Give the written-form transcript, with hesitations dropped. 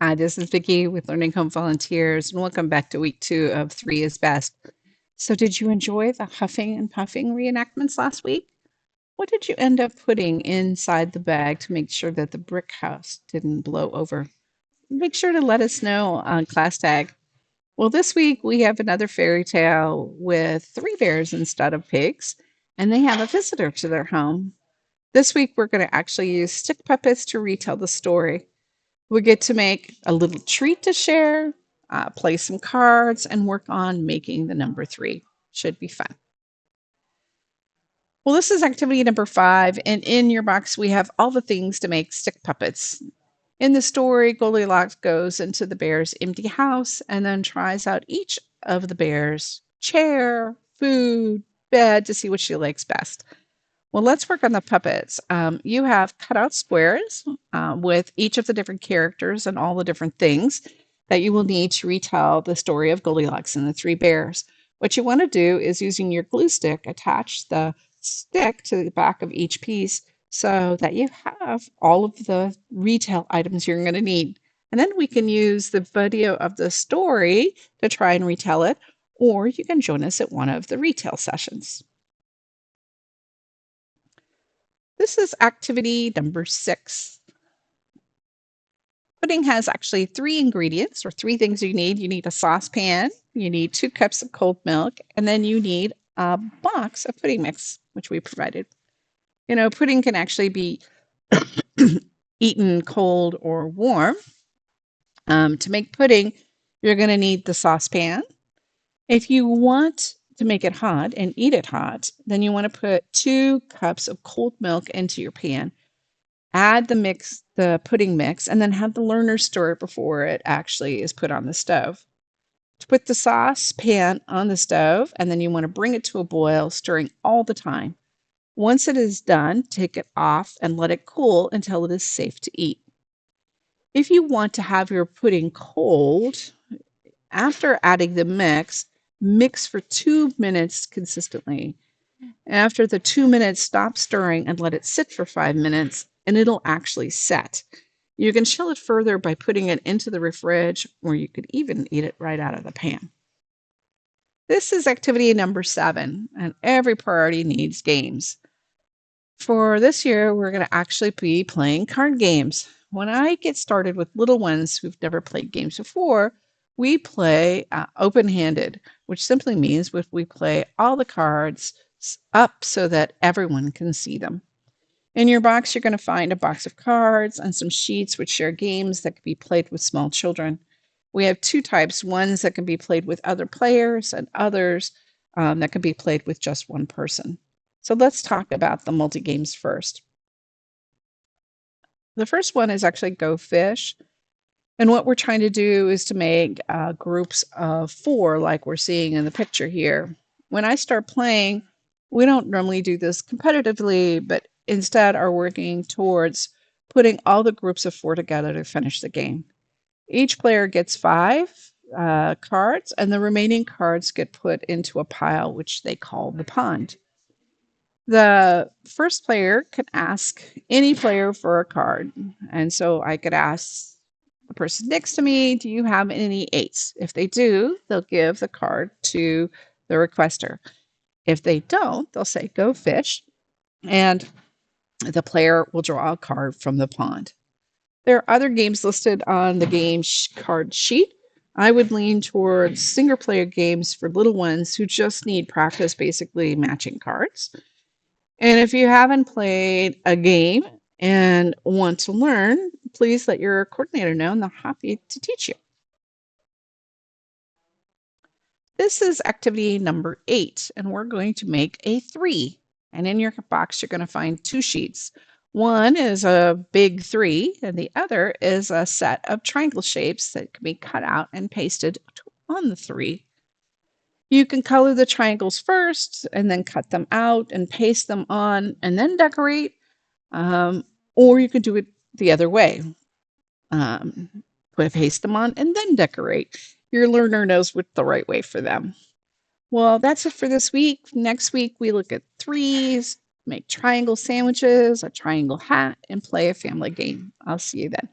Hi, this is Vicki with Learning Home Volunteers, and welcome back to week 2 of 3 is Best. So, did you enjoy the huffing and puffing reenactments last week? What did you end up putting inside the bag to make sure that the brick house didn't blow over? Make sure to let us know on class tag. Well, this week we have another fairy tale with 3 bears instead of pigs, and they have a visitor to their home. This week we're going to actually use stick puppets to retell the story. We get to make a little treat to share, play some cards, and work on making the number 3. Should be fun. Well, this is activity number 5, and in your box we have all the things to make stick puppets. In the story, Goldilocks goes into the bear's empty house and then tries out each of the bear's chair, food, bed to see what she likes best. Well, let's work on the puppets. You have cut out squares with each of the different characters and all the different things that you will need to retell the story of Goldilocks and the 3 bears. What you want to do is using your glue stick, attach the stick to the back of each piece so that you have all of the retail items you're going to need. And then we can use the video of the story to try and retell it, or you can join us at one of the retail sessions. This is activity number 6. Pudding has actually 3 ingredients or 3 things you need. You need a saucepan, you need 2 cups of cold milk, and then you need a box of pudding mix, which we provided. You know, pudding can actually be eaten cold or warm. To make pudding, you're going to need the saucepan. If you want to make it hot and eat it hot, then you want to put 2 cups of cold milk into your pan. Add the pudding mix, and then have the learner stir it before it actually is put on the stove. To put the saucepan on the stove, and then you want to bring it to a boil, stirring all the time. Once it is done, take it off and let it cool until it is safe to eat. If you want to have your pudding cold, after adding the mix for 2 minutes consistently. After the 2 minutes, stop stirring and let it sit for 5 minutes, and it'll actually set. You can chill it further by putting it into the fridge, or you could even eat it right out of the pan. This is activity number 7, and every party needs games. For this year, we're going to actually be playing card games. When I get started with little ones who've never played games before, we play open-handed, which simply means we play all the cards up so that everyone can see them. In your box, you're going to find a box of cards and some sheets which share games that can be played with small children. We have 2 types, ones that can be played with other players and others that can be played with just one person. So let's talk about the multi-games first. The first one is actually Go Fish. And what we're trying to do is to make groups of 4 like we're seeing in the picture here. When I start playing, we don't normally do this competitively, but instead are working towards putting all the groups of 4 together to finish the game. Each player gets 5 cards, and the remaining cards get put into a pile, which they call the pond. The first player can ask any player for a card. And so I could ask the person next to me, do you have any 8s? If they do, they'll give the card to the requester. If they don't, they'll say, go fish. And the player will draw a card from the pond. There are other games listed on the game card sheet. I would lean towards single player games for little ones who just need practice, basically matching cards. And if you haven't played a game and want to learn, please let your coordinator know, and they're happy to teach you. This is activity number 8, and we're going to make a 3. And in your box, you're going to find 2 sheets. One is a big 3, and the other is a set of triangle shapes that can be cut out and pasted on the 3. You can color the triangles first and then cut them out and paste them on and then decorate, or you can do it the other way. Paste them on and then decorate. Your learner knows what's the right way for them. Well, that's it for this week. Next week, we look at 3s, make triangle sandwiches, a triangle hat, and play a family game. I'll see you then.